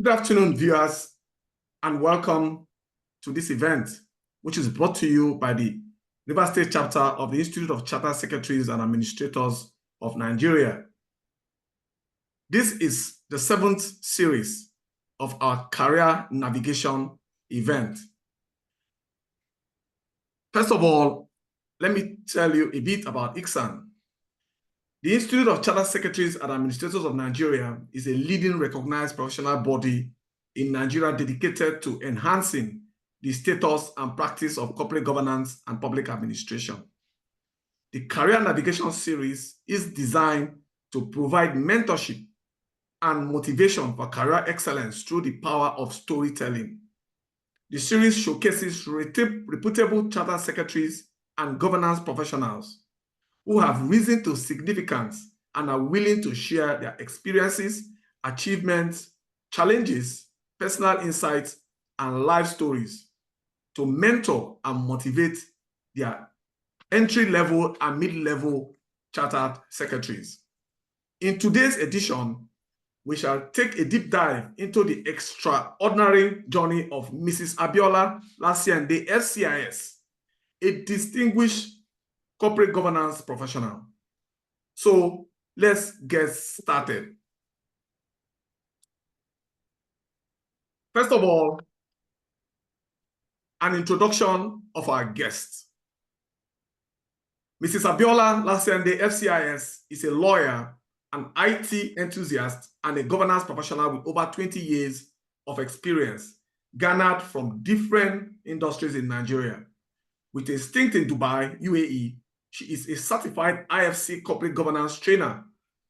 Good afternoon, viewers, and welcome to this event, which is brought to you by the Rivers State Chapter of the Institute of Chartered Secretaries and Administrators of Nigeria. This is the 7th series of our career navigation event. First of all, let me tell you a bit about ICSAN. The Institute of Chartered Secretaries and Administrators of Nigeria is a leading recognized professional body in Nigeria dedicated to enhancing the status and practice of corporate governance and public administration. The Career Navigation Series is designed to provide mentorship and motivation for career excellence through the power of storytelling. The series showcases reputable chartered secretaries and governance professionals who have risen to significance and are willing to share their experiences, achievements, challenges, personal insights, and life stories to mentor and motivate their entry-level and mid-level chartered secretaries. In today's edition, we shall take a deep dive into the extraordinary journey of Mrs Abiola Laseinde FCIS, a distinguished corporate governance professional. So let's get started. First of all, an introduction of our guest. Mrs. Abiola Laseinde FCIS is a lawyer, an IT enthusiast, and a governance professional with over 20 years of experience garnered from different industries in Nigeria. With a stint in Dubai, UAE, she is a certified IFC corporate governance trainer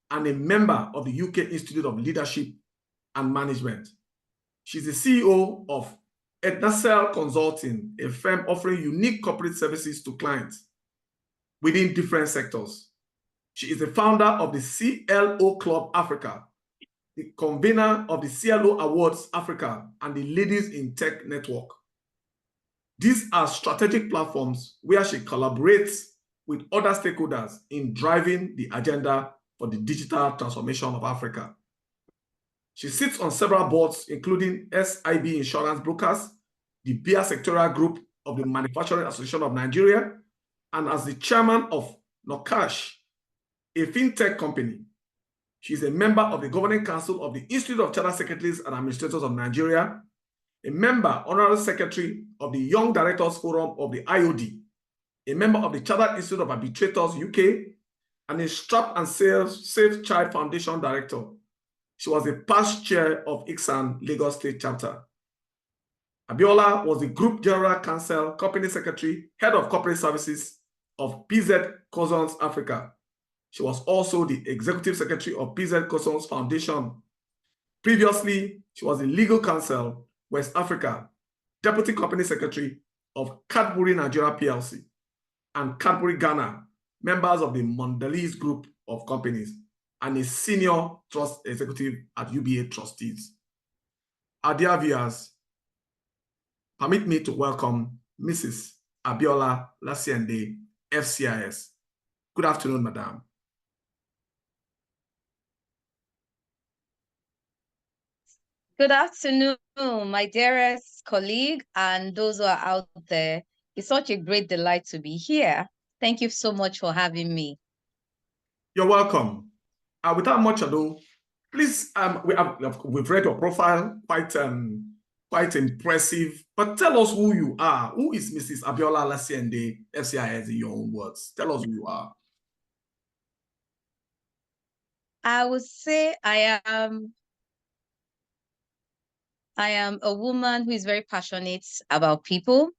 and a member of the UK Institute of Leadership and Management. She's the CEO of Ednacell Consulting, a firm offering unique corporate services to clients within different sectors. She is the founder of the CLO Club Africa, the convener of the CLO Awards Africa, and the Ladies in Tech Network. These are strategic platforms where she collaborates with other stakeholders in driving the agenda for the digital transformation of Africa. She sits on several boards, including SIB Insurance Brokers, the Beer Sectorial Group of the Manufacturing Association of Nigeria, and as the chairman of Nokash, a fintech company. She is a member of the Governing Council of the Institute of Chartered Secretaries and Administrators of Nigeria, a member, honorary secretary of the Young Directors Forum of the IOD, a member of the Chartered Institute of Arbitrators UK, and a Strap and Safe Child Foundation director. She was the past chair of ICSAN Lagos State Chapter. Abiola was the Group General Counsel, Company Secretary, Head of Corporate Services of PZ Cussons Africa. She was also the Executive Secretary of PZ Cussons Foundation. Previously, she was the Legal Counsel, West Africa, Deputy Company Secretary of Cadbury Nigeria PLC, and Cadbury Ghana, members of the Mondelez Group of Companies, and a Senior Trust Executive at UBA Trustees. Our dear viewers, permit me to welcome Mrs. Abiola Laseinde FCIS. Good afternoon, Madam. Good afternoon, my dearest colleague and those who are out there. It's such a great delight to be here. Thank you so much for having me. You're welcome. Without much ado, please, we've read your profile, quite impressive, but tell us who you are. Who is Mrs. Abiola Laseinde FCIS in your own words? Tell us who you are. I would say I am a woman who is very passionate about people.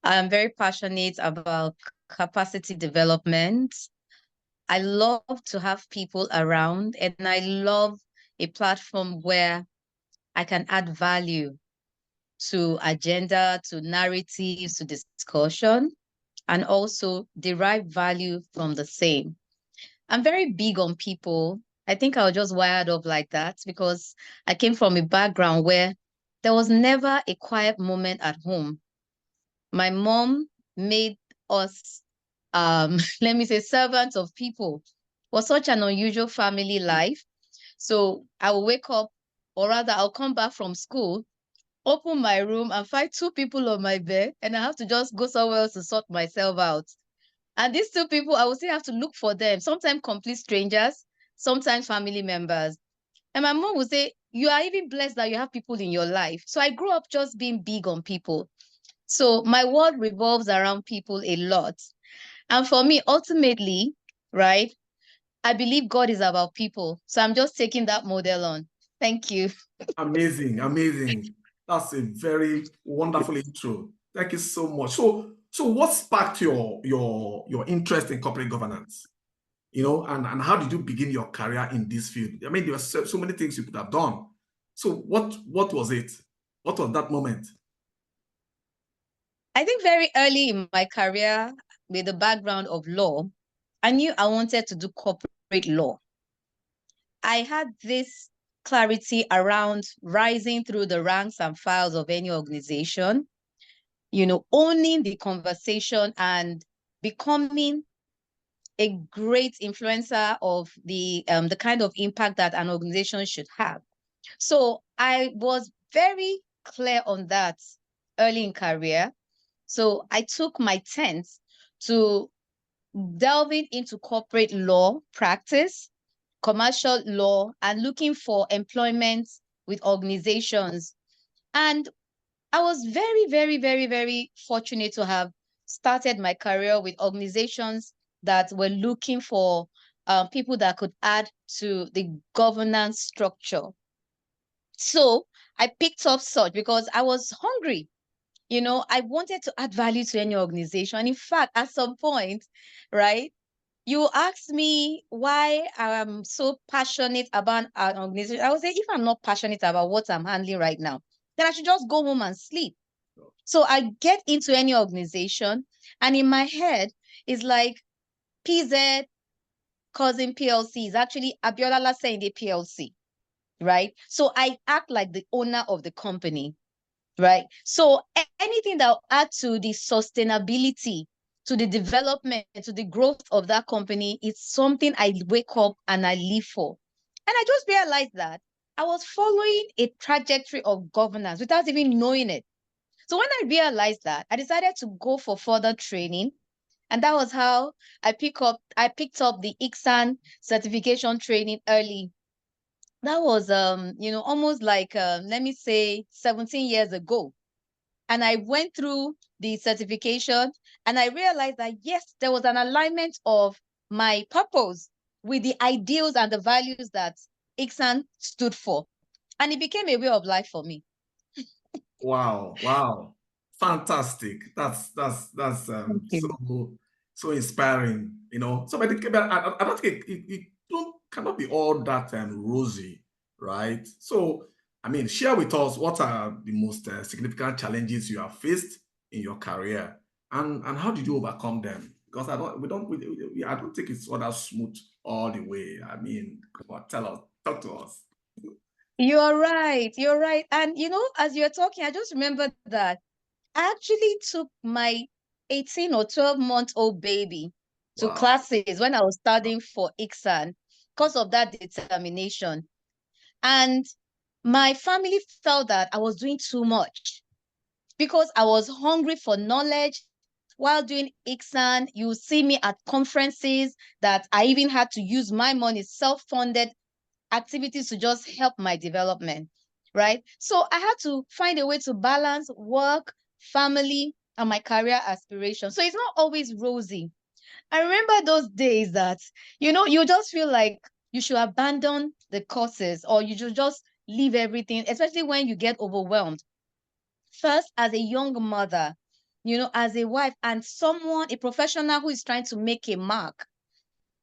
I'm very passionate about capacity development. I love to have people around, and I love a platform where I can add value to agenda, to narratives, to discussion, and also derive value from the same. I'm very big on people. I think I was just wired up like that because I came from a background where there was never a quiet moment at home. My mom made us, let me say, servants of people. It was such an unusual family life. So I would wake up or rather I'll come back from school, open my room and find two people on my bed, and I have to just go somewhere else to sort myself out. And these two people, I will still have to look for them, sometimes complete strangers, sometimes family members. And my mom would say, you are even blessed that you have people in your life. So I grew up just being big on people. So my world revolves around people a lot. And for me, ultimately, right, I believe God is about people. So I'm just taking that model on. Thank you. Amazing, amazing. That's a very wonderful intro. Thank you so much. So what sparked your interest in corporate governance? You know, and how did you begin your career in this field? I mean, there were so many things you could have done. So what was it? What was that moment? I think very early in my career, with the background of law, I knew I wanted to do corporate law. I had this clarity around rising through the ranks and files of any organization, owning the conversation and becoming a great influencer of the kind of impact that an organization should have. So I was very clear on that early in career. So I took my 10th to delving into corporate law practice, commercial law, and looking for employment with organizations. And I was very, very, very, very fortunate to have started my career with organizations that were looking for people that could add to the governance structure. So I picked up such because I was hungry. I wanted to add value to any organization. And in fact, at some point, right, you asked me why I'm so passionate about an organization. I would say, if I'm not passionate about what I'm handling right now, then I should just go home and sleep. So I get into any organization, and in my head, it's like PZ Cousin PLC is actually Abiola Laseinde PLC, right? So I act like the owner of the company, right? So anything that will add to the sustainability, to the development, to the growth of that company is something I wake up and I live for. And I just realized that I was following a trajectory of governance without even knowing it. So when I realized that, I decided to go for further training. And that was how I picked up the ICSAN certification training early. That was almost like let me say 17 years ago. And I went through the certification and I realized that, yes, there was an alignment of my purpose with the ideals and the values that ICSAN stood for. And it became a way of life for me. Wow, wow. Fantastic. That's Thank you. so inspiring, you know. So but I don't think it cannot be all that rosy, right? So I mean, share with us what are the most significant challenges you have faced in your career, and how did you overcome them? Because I don't think it's all that smooth all the way. I mean, come on, talk to us. You're right. You're right. And as you're talking, I just remembered that I actually took my 18 or 12-month-old baby to Wow. classes when I was studying for ICSAN because of that determination. And my family felt that I was doing too much because I was hungry for knowledge. While doing ICSAN, you see me at conferences that I even had to use my money, self-funded activities to just help my development, right? So I had to find a way to balance work, family, and my career aspirations. So it's not always rosy. I remember those days that, you just feel like you should abandon the courses or you should just leave everything, especially when you get overwhelmed. First, as a young mother, as a wife and a professional who is trying to make a mark,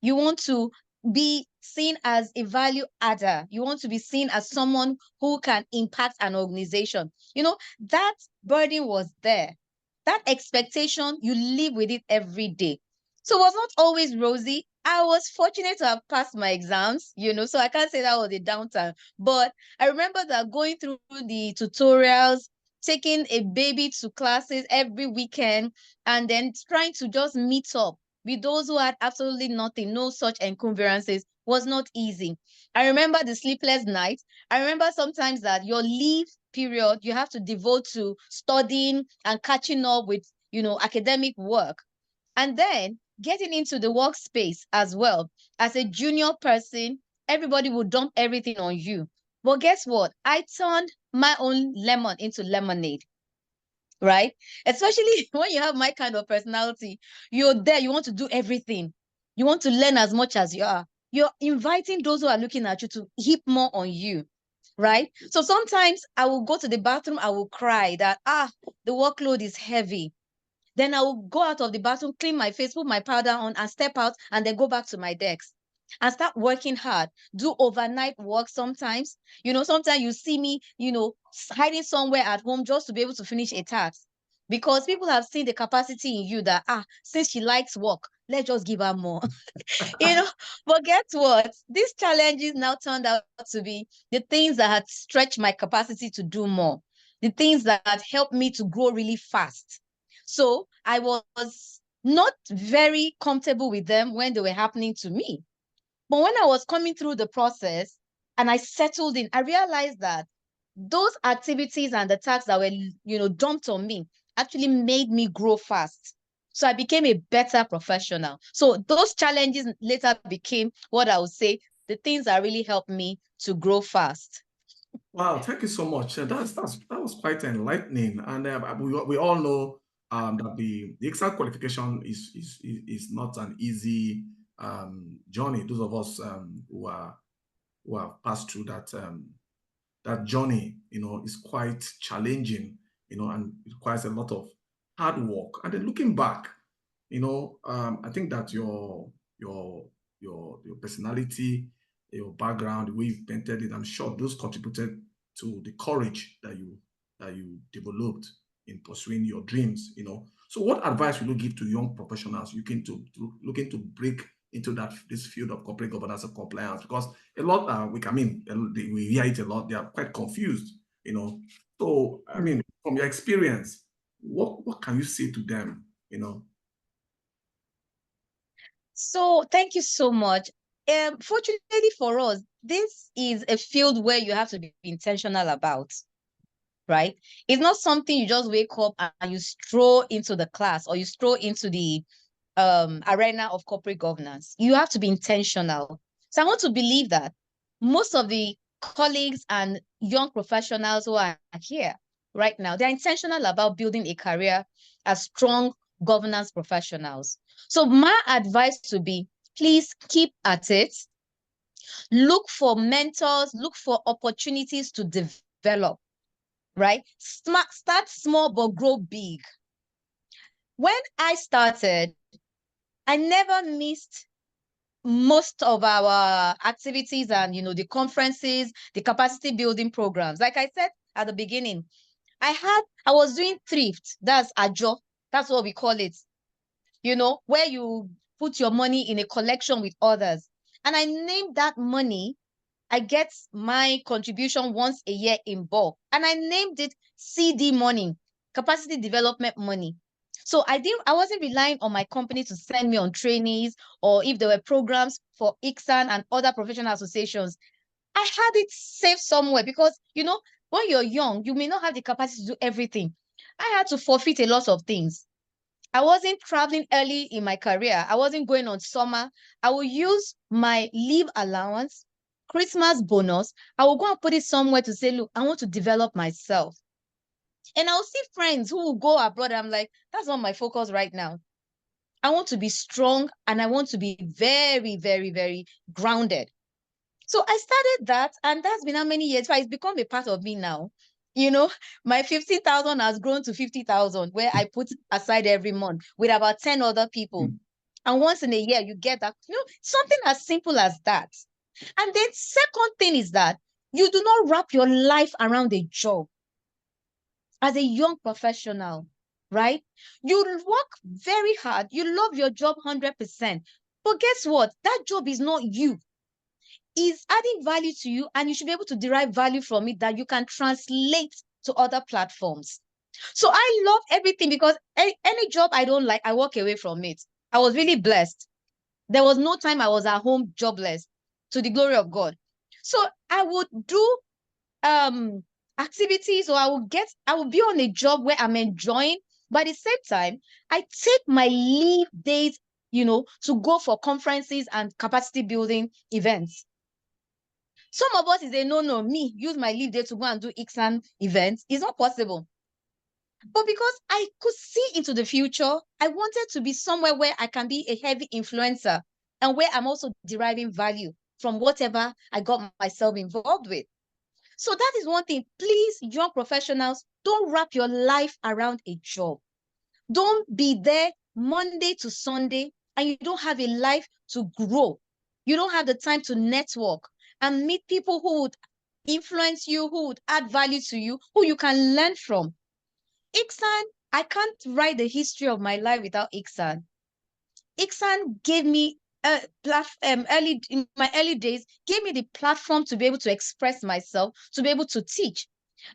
you want to be seen as a value adder. You want to be seen as someone who can impact an organization. That burden was there. That expectation, you live with it every day. So it was not always rosy. I was fortunate to have passed my exams, so I can't say that was a downtime. But I remember that going through the tutorials, taking a baby to classes every weekend, and then trying to just meet up with those who had absolutely nothing, no such encumbrances, was not easy. I remember the sleepless nights. I remember sometimes that your leave period, you have to devote to studying and catching up with, academic work. And then getting into the workspace as well. As a junior person, everybody will dump everything on you. But guess what? I turned my own lemon into lemonade, right? Especially when you have my kind of personality, you're there, you want to do everything. You want to learn as much as you are. You're inviting those who are looking at you to heap more on you, right? So sometimes I will go to the bathroom, I will cry that, the workload is heavy. Then I will go out of the bathroom, clean my face, put my powder on, and step out, and then go back to my desk and start working hard, do overnight work sometimes. Sometimes you see me, hiding somewhere at home just to be able to finish a task, because people have seen the capacity in you that, since she likes work, let's just give her more. But guess what? These challenges now turned out to be the things that had stretched my capacity to do more, the things that had helped me to grow really fast. So I was not very comfortable with them when they were happening to me. But when I was coming through the process and I settled in, I realized that those activities and the tasks that were, dumped on me actually made me grow fast. So I became a better professional. So those challenges later became what I would say, the things that really helped me to grow fast. Wow, thank you so much. That was quite enlightening, and we all know that the exam qualification is not an easy journey. Those of us who have passed through that journey, is quite challenging, and it requires a lot of hard work. And then looking back, I think that your personality, your background, the way you've painted it, I'm sure those contributed to the courage that you developed in pursuing your dreams. So what advice will you give to young professionals looking to break into this field of corporate governance and compliance? Because a lot we hear it a lot. They are quite confused. So from your experience, what can you say to them? So thank you so much. Fortunately for us, this is a field where you have to be intentional about, right? It's not something you just wake up and you stroll into the class or you stroll into the arena of corporate governance. You have to be intentional. So I want to believe that most of the colleagues and young professionals who are here right now, they're intentional about building a career as strong governance professionals. So my advice would be, please keep at it. Look for mentors, look for opportunities to develop, right? Start small, but grow big. When I started, I never missed most of our activities and, the conferences, the capacity building programs. Like I said at the beginning, I was doing thrift. That's ajo. That's what we call it. Where you put your money in a collection with others. And I named that money, I get my contribution once a year in bulk. And I named it CD money, capacity development money. So I wasn't relying on my company to send me on trainees, or if there were programs for ICSAN and other professional associations. I had it saved somewhere because, when you're young, you may not have the capacity to do everything. I had to forfeit a lot of things. I wasn't traveling early in my career. I wasn't going on summer. I will use my leave allowance, Christmas bonus. I will go and put it somewhere to say, look, I want to develop myself. And I'll see friends who will go abroad. I'm like, that's not my focus right now. I want to be strong and I want to be very, very, very grounded. So I started that, and that's been how many years? It's become a part of me now. My 15,000 has grown to 50,000, where I put aside every month with about 10 other people. And once in a year, you get that, something as simple as that. And then second thing is that you do not wrap your life around a job. As a young professional, right? You work very hard. You love your job 100%. But guess what? That job is not you. Is adding value to you, and you should be able to derive value from it that you can translate to other platforms. So I love everything, because any job I don't like, I walk away from it. I was really blessed. There was no time I was at home jobless, to the glory of God. So I would do activities, or I would be on a job where I'm enjoying, but at the same time, I take my leave days, to go for conferences and capacity building events. Some of us say, no, me use my leave day to go and do ICSAN events. It's not possible. But because I could see into the future, I wanted to be somewhere where I can be a heavy influencer and where I'm also deriving value from whatever I got myself involved with. So that is one thing. Please, young professionals, don't wrap your life around a job. Don't be there Monday to Sunday and you don't have a life to grow. You don't have the time to network and meet people who would influence you, who would add value to you, who you can learn from. ICSAN, I can't write the history of my life without ICSAN. ICSAN gave me in my early days, gave me the platform to be able to express myself, to be able to teach.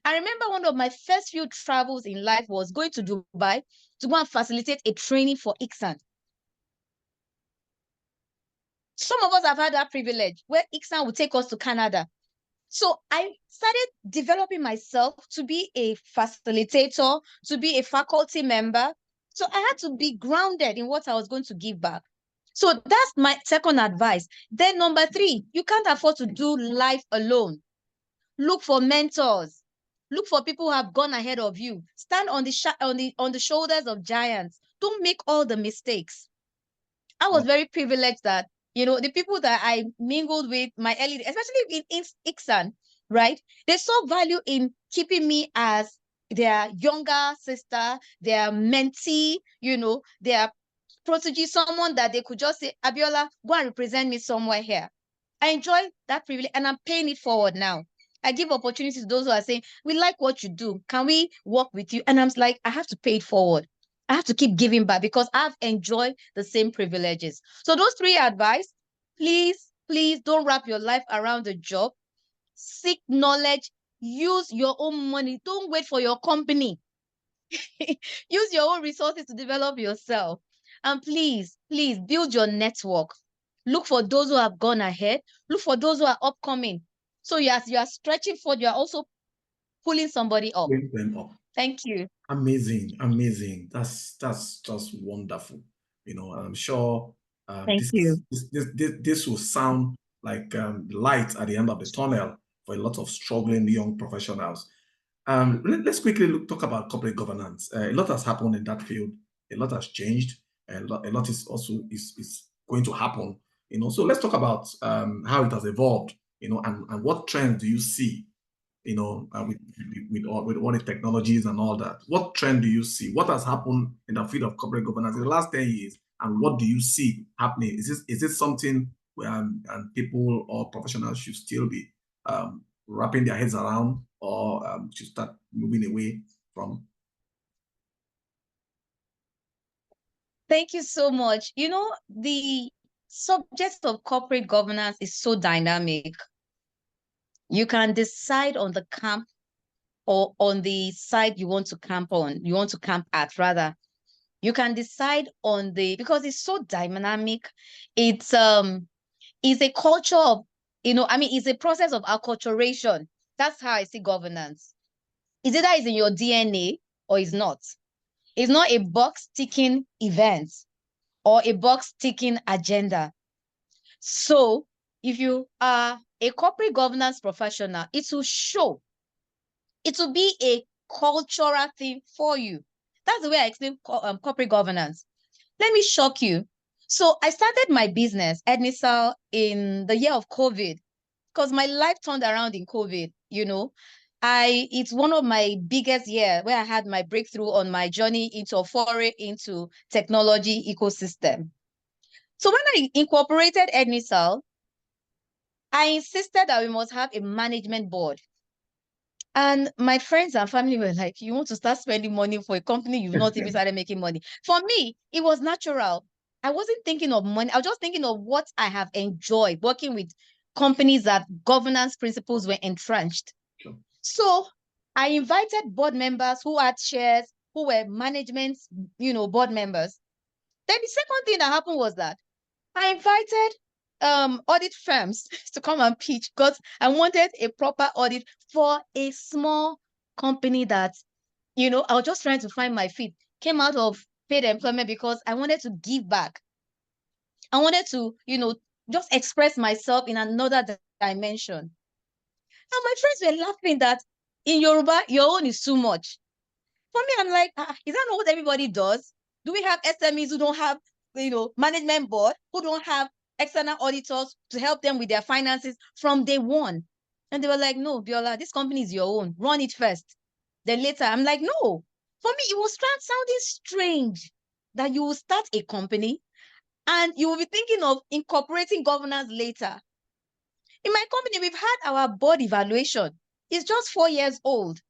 I remember one of my first few travels in life was going to Dubai to go and facilitate a training for ICSAN. Some of us have had that privilege where ICSAN would take us to Canada. So I started developing myself to be a facilitator, to be a faculty member. So I had to be grounded in what I was going to give back. So that's my second advice. Then number 3, you can't afford to do life alone. Look for mentors. Look for people who have gone ahead of you. Stand on the shoulders of giants. Don't make all the mistakes. I was very privileged that, the people that I mingled with my early, especially in ICSAN, right? They saw value in keeping me as their younger sister, their mentee, their protege, someone that they could just say, Abiola, go and represent me somewhere here. I enjoy that privilege and I'm paying it forward now. I give opportunities to those who are saying, we like what you do. Can we work with you? And I'm like, I have to pay it forward. I have to keep giving back because I've enjoyed the same privileges. So those 3 advice, please don't wrap your life around a job. Seek knowledge. Use your own money. Don't wait for your company. Use your own resources to develop yourself. And please build your network. Look for those who have gone ahead. Look for those who are upcoming. So as you are stretching forward, you are also pulling somebody up. Bring them up. Thank you. Amazing. That's just wonderful. I'm sure Thank you. this will sound like the light at the end of the tunnel for a lot of struggling young professionals. Let's quickly talk about corporate governance. A lot has happened in that field. A lot has changed. A lot is also is going to happen. So let's talk about how it has evolved. And what trends do you see? With all the technologies and all that. What trend do you see? What has happened in the field of corporate governance in the last 10 years? And what do you see happening? Is this something where and people or professionals should still be wrapping their heads around, or should start moving away from? Thank you so much. The subject of corporate governance is so dynamic. You can decide on the camp or on the side you want to camp at, rather. You can decide on because it's so dynamic. It's a culture of, it's a process of acculturation. That's how I see governance. It's either it's in your DNA or it's not. It's not a box ticking event or a box ticking agenda. So if you are a corporate governance professional, it will be a cultural thing for you. That's the way I explain corporate governance. Let me shock you. So I started my business, Ednisal, in the year of COVID, because my life turned around in COVID. It's one of my biggest years where I had my breakthrough on my journey into a foray into technology ecosystem. So when I incorporated Ednisal, I insisted that we must have a management board. And my friends and family were like, you want to start spending money for a company you've not even started making money. For me, it was natural. I wasn't thinking of money. I was just thinking of what I have enjoyed working with companies that governance principles were entrenched. Sure. So I invited board members who had shares, who were management, board members. Then the second thing that happened was that I invited audit firms to come and pitch because I wanted a proper audit for a small company that, I was just trying to find my feet. Came out of paid employment because I wanted to give back. I wanted to, just express myself in another dimension. And my friends were laughing that in Yoruba, your own is too much. For me, I'm like, is that not what everybody does? Do we have SMEs who don't have, management board, who don't have external auditors to help them with their finances from day one? And they were like, no, Biola, this company is your own. Run it first. Then later, I'm like, no. For me, it was sounding strange that you will start a company and you will be thinking of incorporating governance later. In my company, we've had our board evaluation. It's just 4 years old.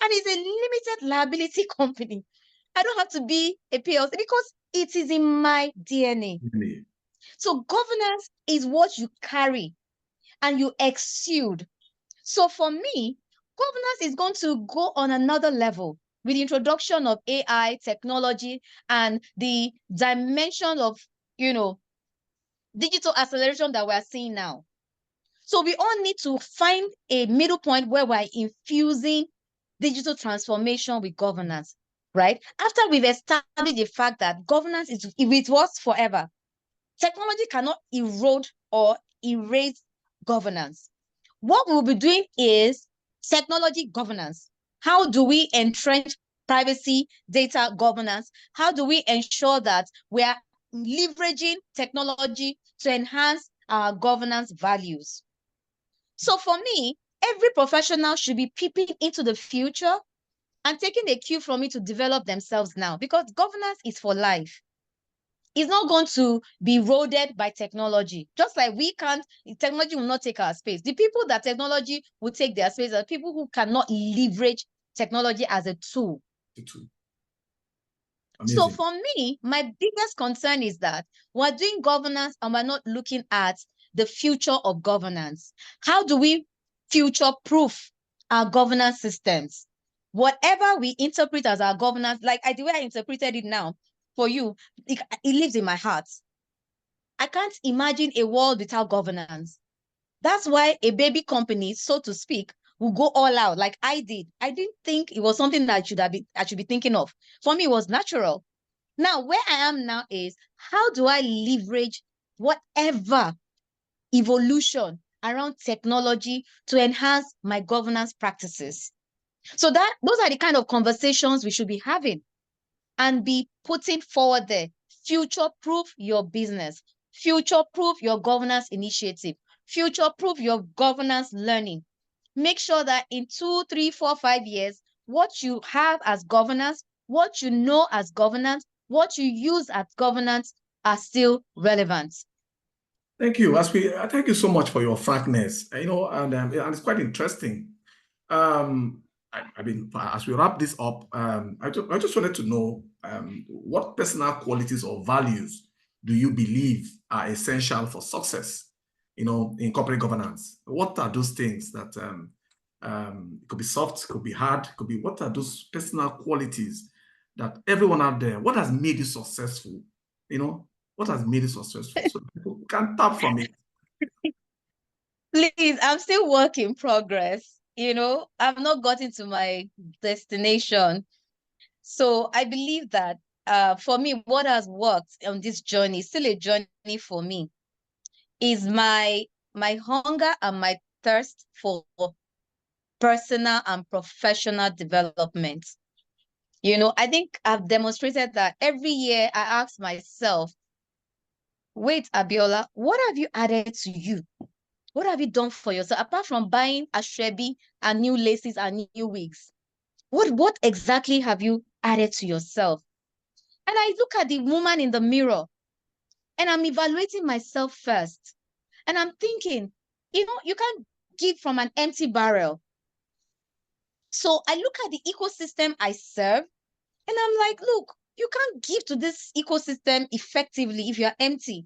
And it's a limited liability company. I don't have to be a PLC because it is in my DNA. So governance is what you carry and you exude. So for me, governance is going to go on another level with the introduction of AI technology and the dimension of, digital acceleration that we're seeing now. So we all need to find a middle point where we're infusing digital transformation with governance, right? After we've established the fact that governance is, if it was forever, technology cannot erode or erase governance. What we'll be doing is technology governance. How do we entrench privacy, data governance? How do we ensure that we are leveraging technology to enhance our governance values? So for me, every professional should be peeping into the future and taking a cue from it to develop themselves now, because governance is for life. It's not going to be eroded by technology. Just like technology will not take our space. The people that technology will take their space are people who cannot leverage technology as a tool. So for me, my biggest concern is that we're doing governance and we're not looking at the future of governance. How do we future-proof our governance systems? Whatever we interpret as our governance, like the way I interpreted it now, for you, it lives in my heart. I can't imagine a world without governance. That's why a baby company, so to speak, will go all out like I did. I didn't think it was something that I should be thinking of. For me, it was natural. Now, where I am now is, how do I leverage whatever evolution around technology to enhance my governance practices? So those are the kind of conversations we should be having and be putting forward there. Future-proof your business, future-proof your governance initiative, future-proof your governance learning. Make sure that in 2, 3, 4, 5 years, what you have as governance, what you know as governance, what you use as governance are still relevant. Thank you. Thank you so much for your frankness. And it's quite interesting. As we wrap this up, I just wanted to know what personal qualities or values do you believe are essential for success, in corporate governance? What are those things that it could be soft, could be hard, could be, what are those personal qualities that everyone out there, what has made you successful? What has made it successful? So people can tap from it. Please, I'm still work in progress. I've not gotten to my destination. So I believe that for me, what has worked on this journey, still a journey for me, is my hunger and my thirst for personal and professional development. I think I've demonstrated that every year I ask myself, wait, Abiola, what have you added to you? What have you done for yourself? Apart from buying ashrebi and new laces and new wigs, what exactly have you added to yourself? And I look at the woman in the mirror and I'm evaluating myself first. And I'm thinking, you can't give from an empty barrel. So I look at the ecosystem I serve and I'm like, look, you can't give to this ecosystem effectively if you're empty.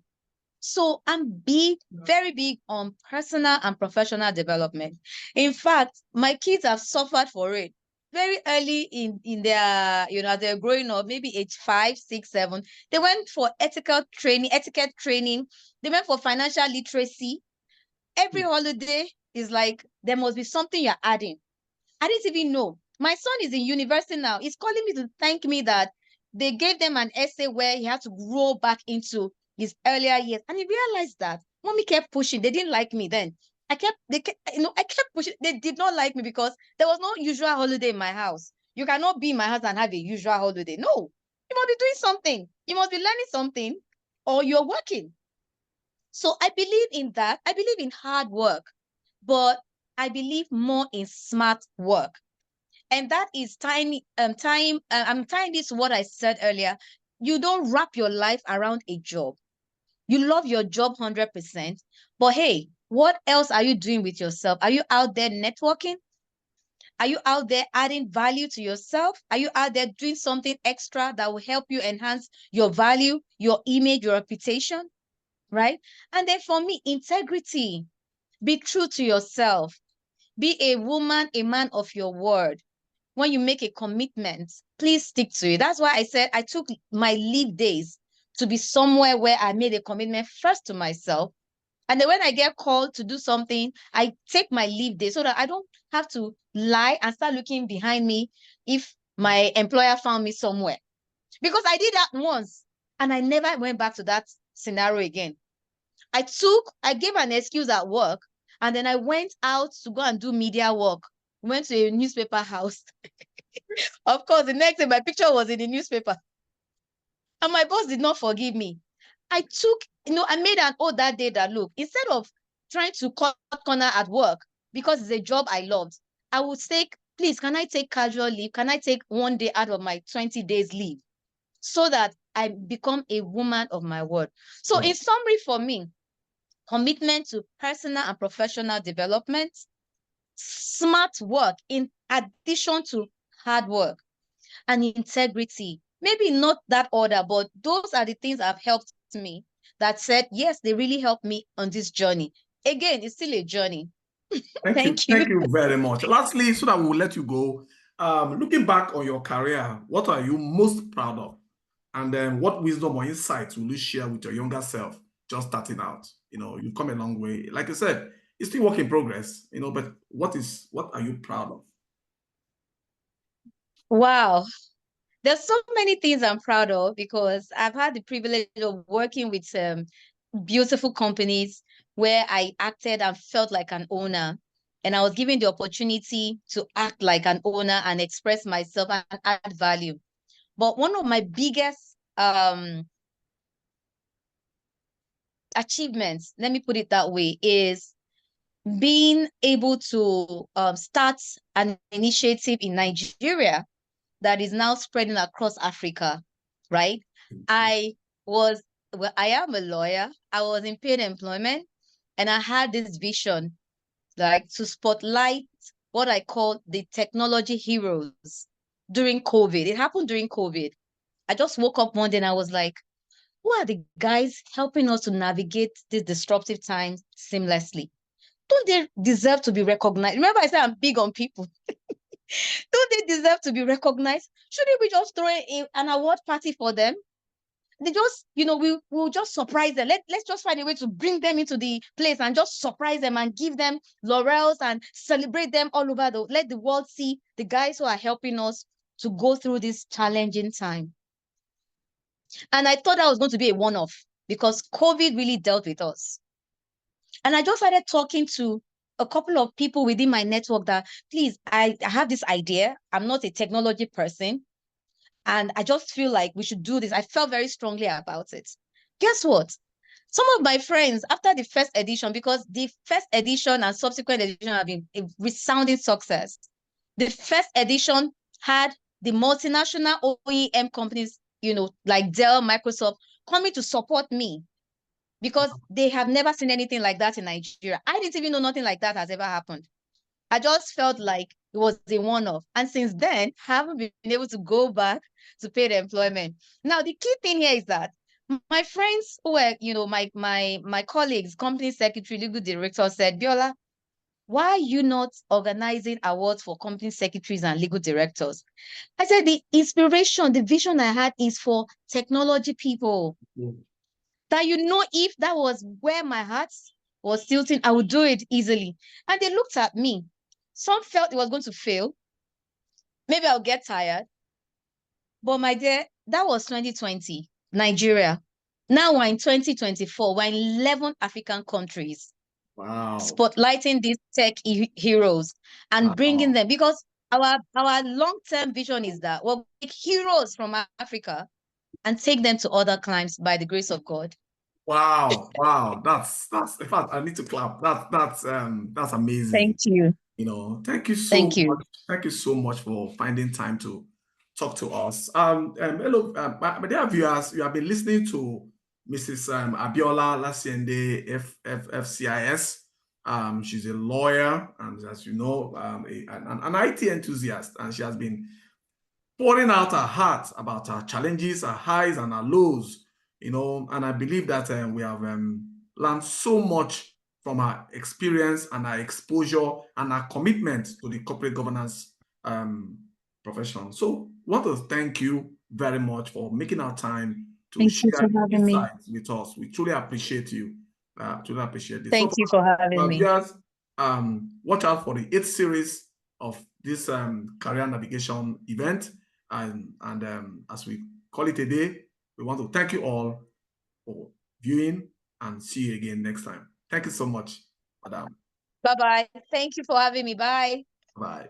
So I'm very big on personal and professional development. In fact, my kids have suffered for it very early in their, as they're growing up, maybe age 5, 6, 7, they went for etiquette training. They went for financial literacy. Every holiday is like, there must be something you're adding. I didn't even know. My son is in university now. He's calling me to thank me that they gave them an essay where he had to grow back into his earlier years. And he realized that mommy kept pushing. They didn't like me then. I kept pushing. They did not like me because there was no usual holiday in my house. You cannot be in my house and have a usual holiday. No, you must be doing something. You must be learning something, or you're working. So I believe in that. I believe in hard work, but I believe more in smart work. And that is I'm tying this to what I said earlier. You don't wrap your life around a job. You love your job 100%, but hey, what else are you doing with yourself? Are you out there networking? Are you out there adding value to yourself? Are you out there doing something extra that will help you enhance your value, your image, your reputation, right? And then for me, integrity. Be true to yourself. Be a woman, a man of your word. When you make a commitment, please stick to it. That's why I said I took my leave days to be somewhere where I made a commitment first to myself. And then when I get called to do something, I take my leave day so that I don't have to lie and start looking behind me if my employer found me somewhere. Because I did that once and I never went back to that scenario again. I gave an excuse at work, and then I went out to go and do media work. Went to a newspaper house. Of course, the next day my picture was in the newspaper. And my boss did not forgive me. I made an oath that day that, look, instead of trying to cut corner at work because it's a job I loved, I would say, please, can I take casual leave? Can I take 1 day out of my 20 days leave so that I become a woman of my word? So in summary for me, commitment to personal and professional development, smart work in addition to hard work, and integrity. Maybe not that order, but those are the things that have helped me that said, yes, they really helped me on this journey. Again, it's still a journey. Thank you. Thank you very much. Lastly, so that we'll let you go, looking back on your career, what are you most proud of? And then what wisdom or insights will you share with your younger self just starting out? You've come a long way. Like I said, it's still work in progress, but what are you proud of? Wow. There's so many things I'm proud of because I've had the privilege of working with beautiful companies where I acted and felt like an owner. And I was given the opportunity to act like an owner and express myself and add value. But one of my biggest achievements, let me put it that way, is being able to start an initiative in Nigeria that is now spreading across Africa, right? I am a lawyer. I was in paid employment, and I had this vision, like to spotlight what I call the technology heroes during COVID. It happened during COVID. I just woke up one day and I was like, who are the guys helping us to navigate this disruptive times seamlessly? Don't they deserve to be recognized? Remember, I said I'm big on people. Don't they deserve to be recognized? Shouldn't we just throw an award party for them? They just, we'll just surprise them. Let's just find a way to bring them into the place and just surprise them and give them laurels and celebrate them all over let the world see the guys who are helping us to go through this challenging time. And I thought that was going to be a one-off because COVID really dealt with us. And I just started talking to a couple of people within my network that, please, I have this idea. I'm not a technology person. And I just feel like we should do this. I felt very strongly about it. Guess what? Some of my friends, after the first edition, because the first edition and subsequent edition have been a resounding success. The first edition had the multinational OEM companies, like Dell, Microsoft, coming to support me because they have never seen anything like that in Nigeria. I didn't even know nothing like that has ever happened. I just felt like it was a one-off. And since then, I haven't been able to go back to paid employment. Now, the key thing here is that my friends who were, my colleagues, company secretary, legal director said, Biola, why are you not organizing awards for company secretaries and legal directors? I said, the inspiration, the vision I had is for technology people. That, if that was where my heart was tilting, I would do it easily. And they looked at me. Some felt it was going to fail. Maybe I'll get tired. But my dear, that was 2020, Nigeria. Now we're in 2024. We're in 11 African countries. Wow. Spotlighting these tech heroes and bringing them, because our long-term vision is that we'll make heroes from Africa and take them to other climes by the grace of God. Wow. Wow. That's in fact, I need to clap. That's amazing. Thank you. Thank you so much. Thank you so much for finding time to talk to us. Hello, my dear viewers, you have been listening to Mrs. Abiola Laseinde FCIS. She's a lawyer, and as you know, an IT enthusiast, and she has been pouring out her heart about her challenges, her highs and her lows, and I believe that we have learned so much from her experience and her exposure and her commitment to the corporate governance profession. So I want to thank you very much for making our time to share insights with us. We truly appreciate you. Truly appreciate this. Thank you for having me. Viewers, watch out for the 8th series of this career navigation event. And as we call it a day, we want to thank you all for viewing and see you again next time. Thank you so much, Madam. Bye-bye. Thank you for having me. Bye. Bye.